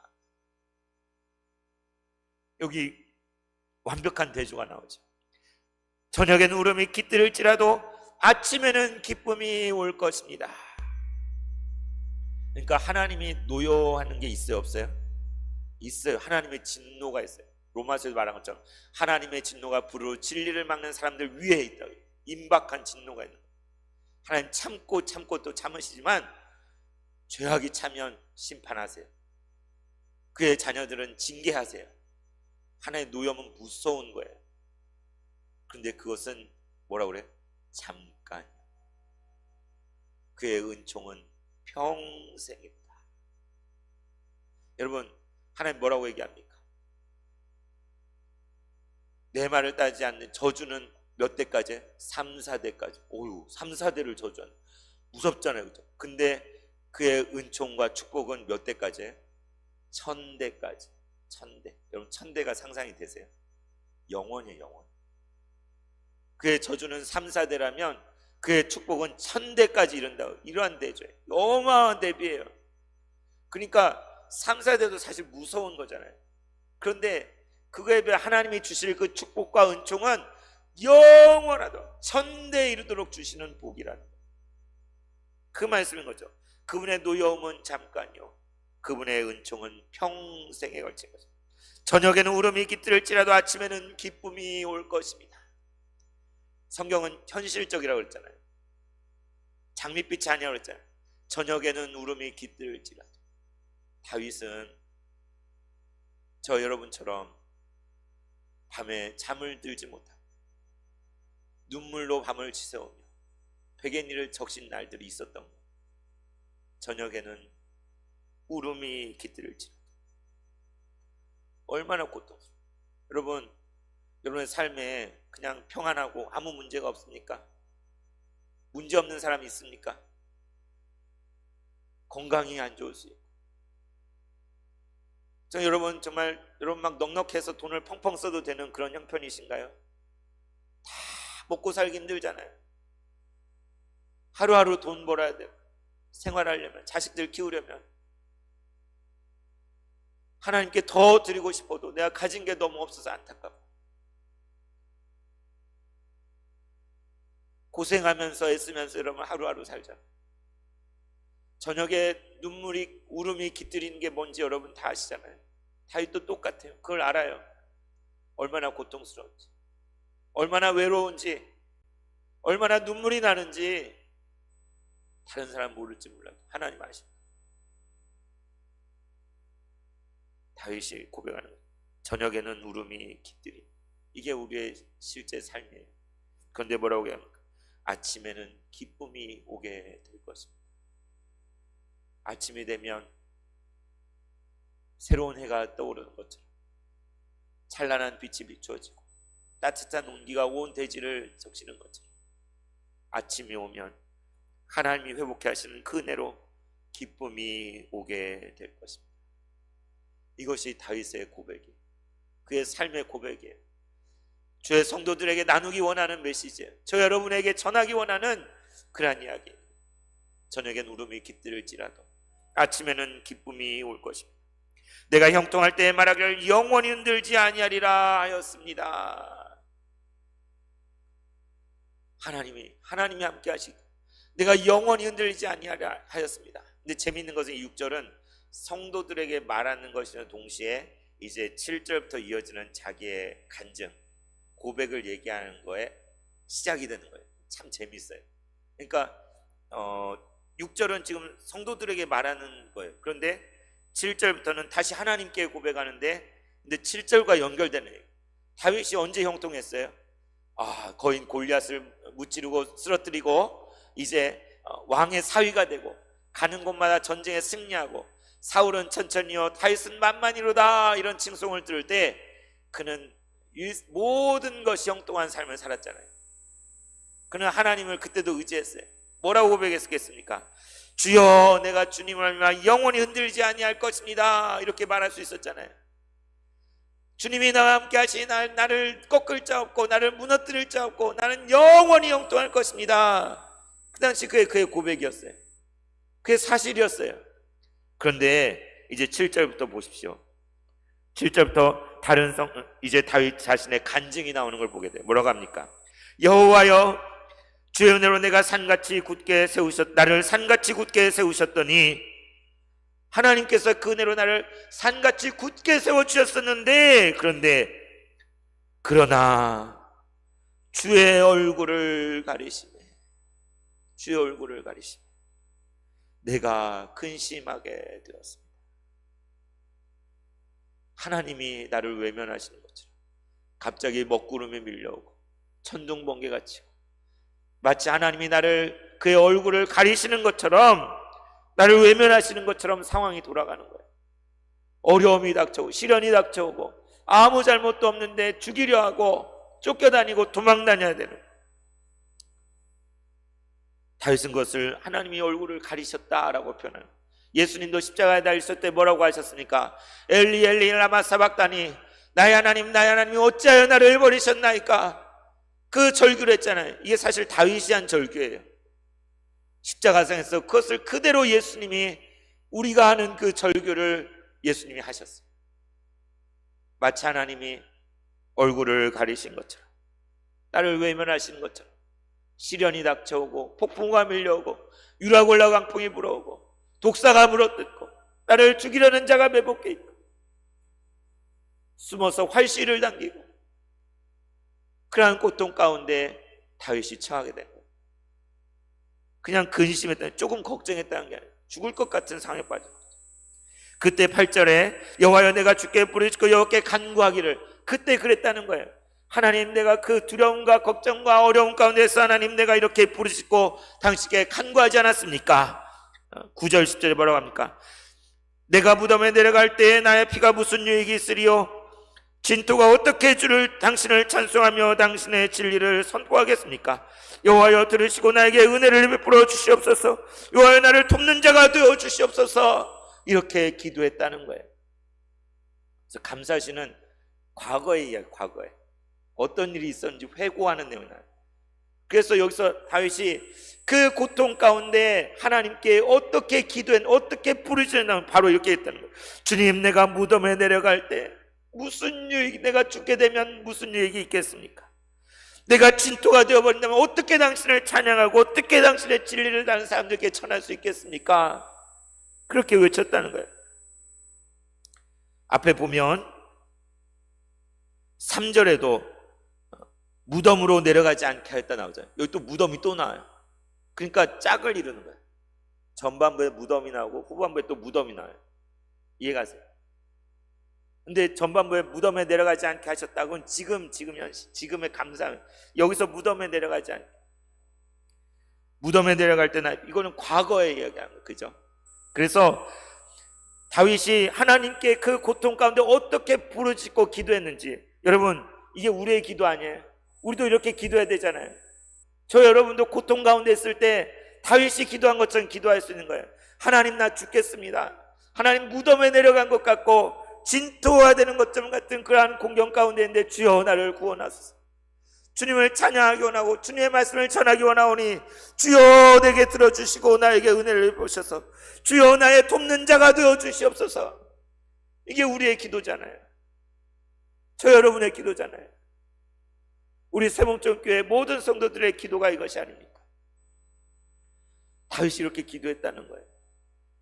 여기 완벽한 대조가 나오죠. 저녁에는 울음이 깃들일지라도 아침에는 기쁨이 올 것입니다. 그러니까 하나님이 노여하는 게 있어요, 없어요? 있어요. 하나님의 진노가 있어요. 로마서에서 말한 것처럼 하나님의 진노가 불으로 진리를 막는 사람들 위에 있다고. 임박한 진노가 있는 거예요. 하나님 참고 또 참으시지만 죄악이 차면 심판하세요. 그의 자녀들은 징계하세요. 하나님의 노염은 무서운 거예요. 그런데 그것은 뭐라고 그래? 잠깐. 그의 은총은 평생입니다. 여러분, 하나님 뭐라고 얘기합니까? 내 말을 따지지 않는 저주는 몇 대까지? 3, 4대까지. 오유, 3, 4대를 저주하는. 무섭잖아요, 그죠? 근데 그의 은총과 축복은 몇 대까지? 1000대까지. 1000대. 여러분 1000대가 상상이 되세요? 영원이에요, 영원. 그의 저주는 3, 4대라면 그의 축복은 1000대까지 이른다. 이러한 대조예요. 어마어마한 대비예요. 그러니까 3, 4대도 사실 무서운 거잖아요. 그런데 그거에 비해 하나님이 주실 그 축복과 은총은 영원하도록 1000대 이르도록 주시는 복이라는 거예요. 그 말씀인 거죠. 그분의 노여움은 잠깐이요, 그분의 은총은 평생에 걸친 것입니다. 저녁에는 울음이 깃들을지라도 아침에는 기쁨이 올 것입니다. 성경은 현실적이라고 그랬잖아요. 장밋빛이 아니라고 그랬잖아요. 저녁에는 울음이 깃들을지라도. 다윗은 저 여러분처럼 밤에 잠을 들지 못하고 눈물로 밤을 지새우며 베갯니를 적신 날들이 있었던 거예요. 저녁에는 울음이 깃들을지라도. 얼마나 고통스러워요. 여러분, 여러분의 삶에 그냥 평안하고 아무 문제가 없습니까? 문제 없는 사람이 있습니까? 건강이 안 좋을 수 있고. 여러분 정말 여러분 막 넉넉해서 돈을 펑펑 써도 되는 그런 형편이신가요? 다 먹고 살기 힘들잖아요. 하루하루 돈 벌어야 돼요. 생활하려면, 자식들 키우려면. 하나님께 더 드리고 싶어도 내가 가진 게 너무 없어서 안타깝고, 고생하면서 애쓰면서 여러분 하루하루 살잖아요. 저녁에 눈물이, 울음이 깃들이는 게 뭔지 여러분 다 아시잖아요. 다윗도 똑같아요. 그걸 알아요. 얼마나 고통스러운지, 얼마나 외로운지, 얼마나 눈물이 나는지 다른 사람 모를지 몰라도 하나님 아십니다. 다윗이 고백하는 거예요. 저녁에는 울음이 깃들이. 이게 우리의 실제 삶이에요. 그런데 뭐라고 합니까? 아침에는 기쁨이 오게 될 것입니다. 아침이 되면 새로운 해가 떠오르는 것처럼 찬란한 빛이 비추어지고 따뜻한 온기가 온 대지를 적시는 것처럼 아침이 오면 하나님이 회복해 하시는 그 은혜로 기쁨이 오게 될 것입니다. 이것이 다윗의 고백이에요. 그의 삶의 고백이에요. 주의 성도들에게 나누기 원하는 메시지예요. 저 여러분에게 전하기 원하는 그러한 이야기예요. 저녁엔 울음이 깃들을지라도 아침에는 기쁨이 올 것입니다. 내가 형통할 때에 말하기를 영원히 흔들지 아니하리라 하였습니다. 하나님이 함께 하시고 내가 영원히 흔들리지 아니하리라 하였습니다. 근데 재미있는 것은 이 6절은 성도들에게 말하는 것이나 동시에 이제 7절부터 이어지는 자기의 간증, 고백을 얘기하는 거에 시작이 되는 거예요. 참 재밌어요. 그러니까 6절은 지금 성도들에게 말하는 거예요. 그런데 7절부터는 다시 하나님께 고백하는데, 근데 7절과 연결되는 거예요. 다윗이 언제 형통했어요? 거인 골리앗을 무찌르고 쓰러뜨리고 이제 왕의 사위가 되고 가는 곳마다 전쟁에 승리하고 사울은 천천히요 다윗은 만만히로다 이런 칭송을 들을 때 그는 모든 것이 형통한 삶을 살았잖아요. 그는 하나님을 그때도 의지했어요. 뭐라고 고백했겠습니까? 주여 내가 주님을 알면 영원히 흔들리지 아니할 것입니다. 이렇게 말할 수 있었잖아요. 주님이 나와 함께 하시니 나를 꺾을 자 없고 나를 무너뜨릴 자 없고 나는 영원히 형통할 것입니다. 그 당시 그의 고백이었어요. 그게 사실이었어요. 그런데 이제 7절부터 보십시오. 7절부터 이제 다윗 자신의 간증이 나오는 걸 보게 돼요. 뭐라고 합니까? 여호와여 주의 은혜로 나를 산같이 굳게 세우셨더니, 하나님께서 그 은혜로 나를 산같이 굳게 세워주셨었는데, 그러나 주의 얼굴을 가리시네. 내가 근심하게 되었습니다. 하나님이 나를 외면하시는 것처럼 갑자기 먹구름이 밀려오고 천둥 번개가 치고 마치 하나님이 그의 얼굴을 가리시는 것처럼, 나를 외면하시는 것처럼 상황이 돌아가는 거예요. 어려움이 닥쳐오고 시련이 닥쳐오고 아무 잘못도 없는데 죽이려 하고 쫓겨다니고 도망다녀야 되는, 다윗은 그것을 하나님이 얼굴을 가리셨다라고 표현해요. 예수님도 십자가에 달리실 때 뭐라고 하셨습니까? 엘리 엘리 라마 사박다니, 나의 하나님 어찌하여 나를 버리셨나이까? 그 절규를 했잖아요. 이게 사실 다윗이 한 절규예요. 십자가상에서 그것을 그대로 예수님이, 우리가 하는 그 절규를 예수님이 하셨어요. 마치 하나님이 얼굴을 가리신 것처럼, 나를 외면하신 것처럼, 시련이 닥쳐오고 폭풍과 밀려오고 유라골라 강풍이 불어오고 독사가 물어뜯고 나를 죽이려는 자가 매복해 있고 숨어서 활시를 당기고, 그러한 고통 가운데 다윗이 처하게 된 거예요. 그냥 근심했다는, 조금 걱정했다는 게 아니라 죽을 것 같은 상황에 빠졌어요. 그때 8절에 여호와여 내가 주께 부르짖고 여호와께 간구하기를, 그때 그랬다는 거예요. 하나님, 내가 그 두려움과 걱정과 어려움 가운데서 하나님 내가 이렇게 부르짖고 당신께 간구하지 않았습니까? 9절 10절에 뭐라고 합니까? 내가 무덤에 내려갈 때에 나의 피가 무슨 유익이 있으리요? 진토가 어떻게 당신을 찬송하며 당신의 진리를 선포하겠습니까? 여호와여 들으시고 나에게 은혜를 베풀어 주시옵소서. 여호와여 나를 돕는 자가 되어 주시옵소서. 이렇게 기도했다는 거예요. 그래서 감사시는 과거의 이야기, 과거에 어떤 일이 있었는지 회고하는 내용이 나와요. 그래서 여기서 다윗이 그 고통 가운데 하나님께 어떻게 어떻게 부르짖냐면 바로 이렇게 했다는 거예요. 주님, 내가 무덤에 내려갈 때 무슨 유익, 내가 죽게 되면 무슨 유익이 있겠습니까? 내가 진토가 되어버린다면 어떻게 당신을 찬양하고 어떻게 당신의 진리를 다른 사람들에게 전할 수 있겠습니까? 그렇게 외쳤다는 거예요. 앞에 보면 3절에도 무덤으로 내려가지 않게 하였다 나오잖아요. 여기 또 무덤이 또 나와요. 그러니까 짝을 이루는 거예요. 전반부에 무덤이 나오고 후반부에 또 무덤이 나와요. 이해가세요? 근데 전반부에 무덤에 내려가지 않게 하셨다고는 지금 현실, 지금의 감사함. 여기서 무덤에 내려가지 않게, 무덤에 내려갈 때는 이거는 과거에 이야기하는 거예요. 그죠? 그래서 다윗이 하나님께 그 고통 가운데 어떻게 부르짖고 기도했는지, 여러분 이게 우리의 기도 아니에요? 우리도 이렇게 기도해야 되잖아요. 저 여러분도 고통 가운데 있을 때 다윗이 기도한 것처럼 기도할 수 있는 거예요. 하나님, 나 죽겠습니다. 하나님, 무덤에 내려간 것 같고 진토화되는 것처럼 같은 그러한 공경 가운데 있는데 주여 나를 구원하소서. 주님을 찬양하기 원하고 주님의 말씀을 전하기 원하오니 주여 내게 들어주시고 나에게 은혜를 보셔서 주여 나의 돕는 자가 되어 주시옵소서. 이게 우리의 기도잖아요. 저 여러분의 기도잖아요. 우리 세몽정교회 모든 성도들의 기도가 이것이 아닙니까? 다윗이 이렇게 기도했다는 거예요.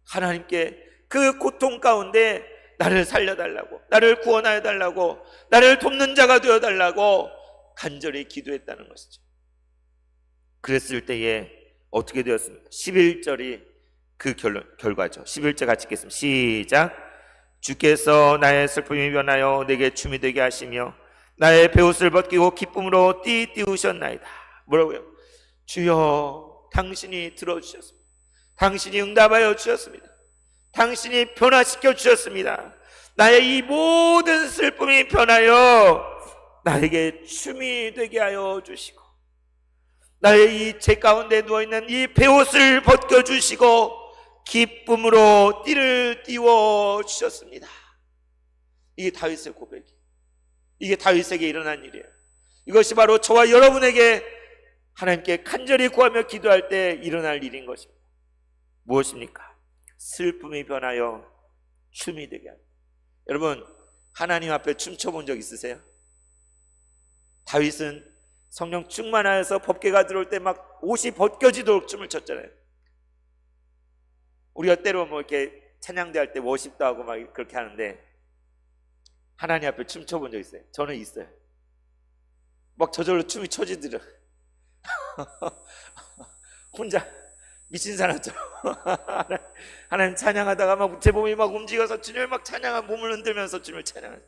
하나님께 그 고통 가운데 나를 살려달라고, 나를 구원하여 달라고, 나를 돕는 자가 되어달라고 간절히 기도했다는 것이죠. 그랬을 때에 어떻게 되었습니까? 11절이 그 결과죠. 11절 같이 읽겠습니다. 시작. 주께서 나의 슬픔이 변하여 내게 춤이 되게 하시며 나의 베옷을 벗기고 기쁨으로 띠우셨나이다. 뭐라고요? 주여, 당신이 들어주셨습니다. 당신이 응답하여 주셨습니다. 당신이 변화시켜 주셨습니다. 나의 이 모든 슬픔이 변하여 나에게 춤이 되게 하여 주시고 나의 이 제 가운데 누워있는 이 베옷을 벗겨주시고 기쁨으로 띠를 띄워 주셨습니다. 이게 다윗의 고백이에요. 이게 다윗에게 일어난 일이에요. 이것이 바로 저와 여러분에게 하나님께 간절히 구하며 기도할 때 일어날 일인 것입니다. 무엇입니까? 슬픔이 변하여 춤이 되게 합니다. 여러분, 하나님 앞에 춤춰본 적 있으세요? 다윗은 성령 충만하여서 법궤가 들어올 때 막 옷이 벗겨지도록 춤을 췄잖아요. 우리가 때로 뭐 이렇게 찬양대 할 때 워십도 하고 막 그렇게 하는데 하나님 앞에 춤춰본 적 있어요? 저는 있어요. 막 저절로 춤이 춰지더라고요. 혼자 미친 사람처럼 하나님 찬양하다가 막 제 몸이 막 움직여서 주님을 막 찬양하고 몸을 흔들면서 주님을 찬양하죠.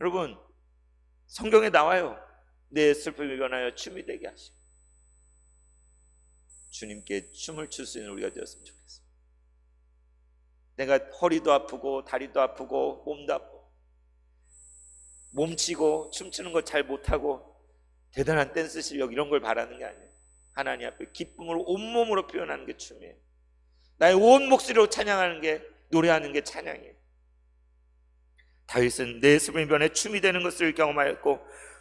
여러분, 성경에 나와요. 내 슬픔이 변하여 춤이 되게 하시고 주님께 춤을 출 수 있는 우리가 되었으면 좋겠습니다. 내가 허리도 아프고 다리도 아프고 몸도 아프고 몸치고 춤추는 거 잘 못하고 대단한 댄스 실력 이런 걸 바라는 게 아니에요. 하나님 앞에 기쁨으로 온몸으로 표현하는 게 춤이에요. 나의 온 목소리로 찬양하는 게, 노래하는 게 찬양이에요. 다윗은 내 슬픔이 변해 춤이 되는 것을 경험하였고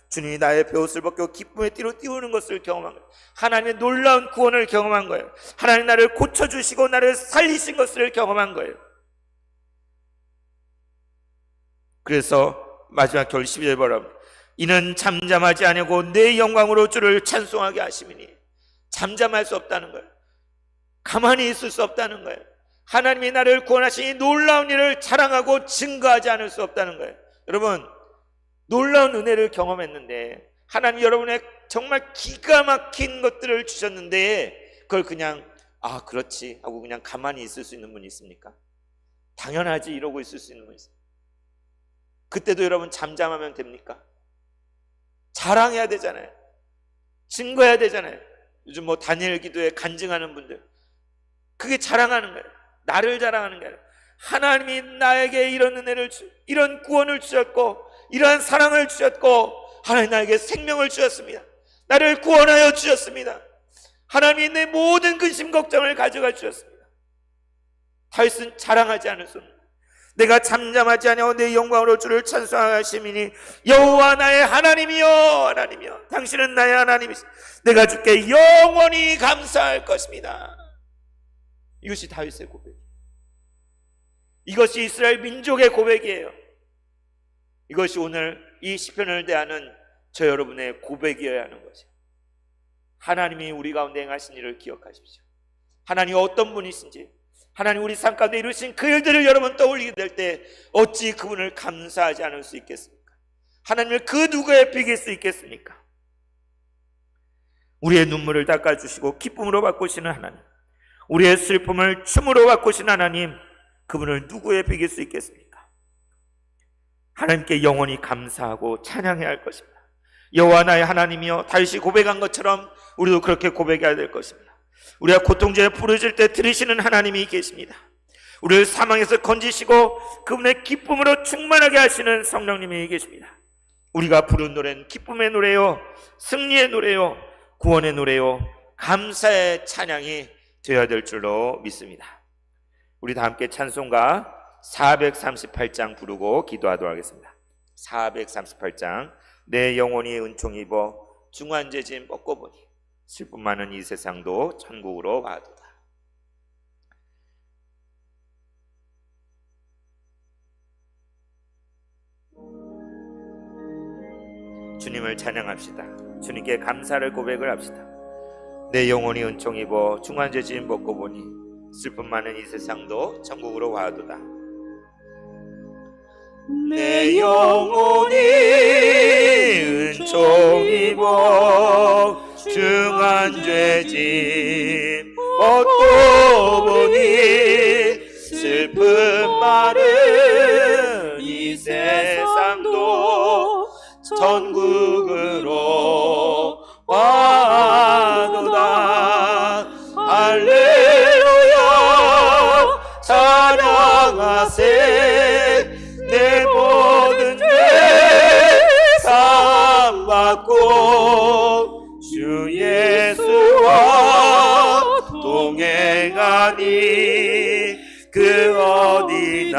주님이 나의 베옷을 벗겨 기쁨의 띠로 띄우는 것을 경험한 거예요. 하나님의 놀라운 구원을 경험한 거예요. 하나님 나를 고쳐주시고 나를 살리신 것을 경험한 거예요. 그래서 마지막 결 12절 보라. 이는 잠잠하지 아니하고 내 영광으로 주를 찬송하게 하심이니. 잠잠할 수 없다는 거예요. 가만히 있을 수 없다는 거예요. 하나님이 나를 구원하신 이 놀라운 일을 자랑하고 증거하지 않을 수 없다는 거예요. 여러분, 놀라운 은혜를 경험했는데 하나님 여러분의 정말 기가 막힌 것들을 주셨는데 그걸 그냥 그렇지 하고 그냥 가만히 있을 수 있는 분이 있습니까? 당연하지 이러고 있을 수 있는 분이 있습니까? 그때도 여러분 잠잠하면 됩니까? 자랑해야 되잖아요. 증거해야 되잖아요. 요즘 뭐 다니엘 기도에 간증하는 분들, 그게 자랑하는 거예요. 나를 자랑하는 게 아니라 하나님이 나에게 이런 은혜를 이런 구원을 주셨고 이러한 사랑을 주셨고 하나님 나에게 생명을 주셨습니다. 나를 구원하여 주셨습니다. 하나님이 내 모든 근심 걱정을 가져가 주셨습니다. 다윗은 자랑하지 않을 수 없는, 내가 잠잠하지 아니하고 내 영광으로 주를 찬송하시미니 여호와 나의 하나님이여, 하나님이여 당신은 나의 하나님이시다. 내가 주께 영원히 감사할 것입니다. 이것이 다윗의 고백이에요. 이것이 이스라엘 민족의 고백이에요. 이것이 오늘 이 시편을 대하는 저 여러분의 고백이어야 하는 거죠. 하나님이 우리 가운데 행하신 일을 기억하십시오. 하나님이 어떤 분이신지, 하나님 우리 삶 가운데 이루신 그 일들을 여러분 떠올리게 될 때 어찌 그분을 감사하지 않을 수 있겠습니까? 하나님을 그 누구에 비길 수 있겠습니까? 우리의 눈물을 닦아주시고 기쁨으로 바꾸시는 하나님, 우리의 슬픔을 춤으로 바꾸신 하나님, 그분을 누구에 비길 수 있겠습니까? 하나님께 영원히 감사하고 찬양해야 할 것입니다. 여호와 나의 하나님이여, 다윗이 고백한 것처럼 우리도 그렇게 고백해야 될 것입니다. 우리가 고통중에 부르짖을 때 들으시는 하나님이 계십니다. 우리를 사망에서 건지시고 그분의 기쁨으로 충만하게 하시는 성령님이 계십니다. 우리가 부른 노래는 기쁨의 노래요, 승리의 노래요, 구원의 노래요, 감사의 찬양이 되어야 될 줄로 믿습니다. 우리 다 함께 찬송가 438장 부르고 기도하도록 하겠습니다. 438장. 내 영혼이 은총 입어 중환제짐 벗고 보니 슬픔 많은 이 세상도 천국으로 와도다. 주님을 찬양합시다. 주님께 감사를 고백을 합시다. 내 영혼이 은총 입어 중환제짐 벗고 보니 슬픔 많은 이 세상도 천국으로 와도다. 내 영혼이 은총 입어 중환죄짐 벗고 보니 슬픔 많은 이 세상도 천국으로 와도다. 할렐루야 찬양하세. 내 모든 죄 사함받고 주 예수와 동행하니 그 어디나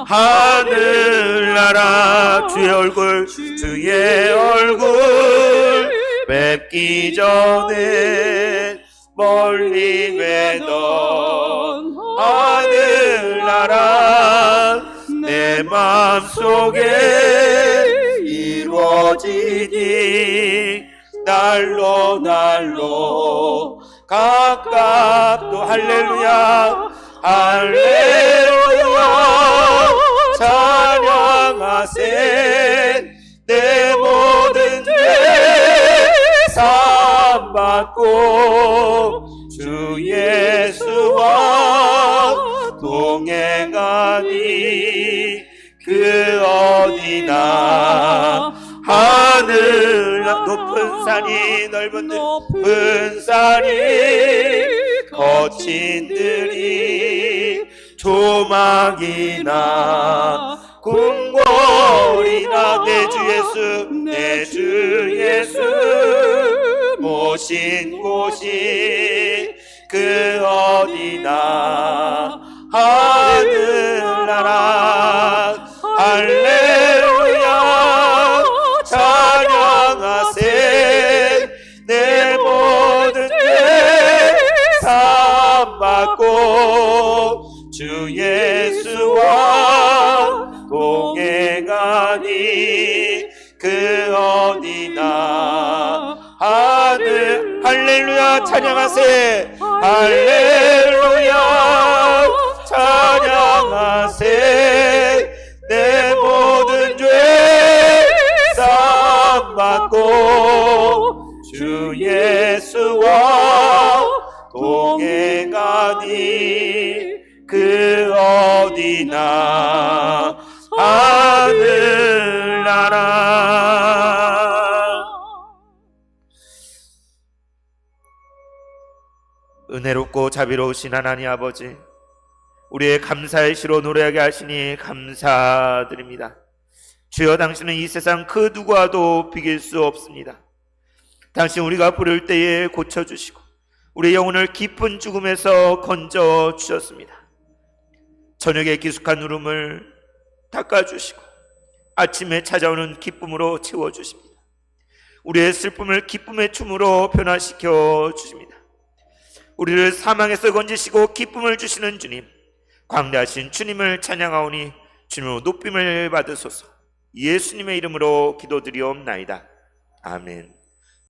하늘나라. 주의 얼굴 뵙기 전에 멀리 뵈던 하늘나라 내 마음속에 이루어지니 날로 가깝도. 할렐루야 할렐루야 찬양하세. 내 모든 죄 사함받고 주 예수와 동행하니 그 어디나 하늘 높은 산이 넓은 산이 거친 들이 조막이나 궁궐이나 내 주 예수 모신 곳이 그 어디나 하늘나라. 할렐루야 찬양하세. 주 예수와 동행하니 그 어디나 하늘 할렐루야 찬양하세 할렐루야 찬양하세 내 모든 죄 사함받고 주 예수와 동행하니 그 어디나 하늘나라. 은혜롭고 자비로우신 하나님 아버지, 우리의 감사의 시로 노래하게 하시니 감사드립니다. 주여, 당신은 이 세상 그 누구와도 비길 수 없습니다. 당신 우리가 부를 때에 고쳐주시고 우리의 영혼을 깊은 죽음에서 건져주셨습니다. 저녁에 기숙한 울음을 닦아주시고 아침에 찾아오는 기쁨으로 채워주십니다. 우리의 슬픔을 기쁨의 춤으로 변화시켜 주십니다. 우리를 사망에서 건지시고 기쁨을 주시는 주님, 광대하신 주님을 찬양하오니 주님으로 높임을 받으소서. 예수님의 이름으로 기도드리옵나이다. 아멘.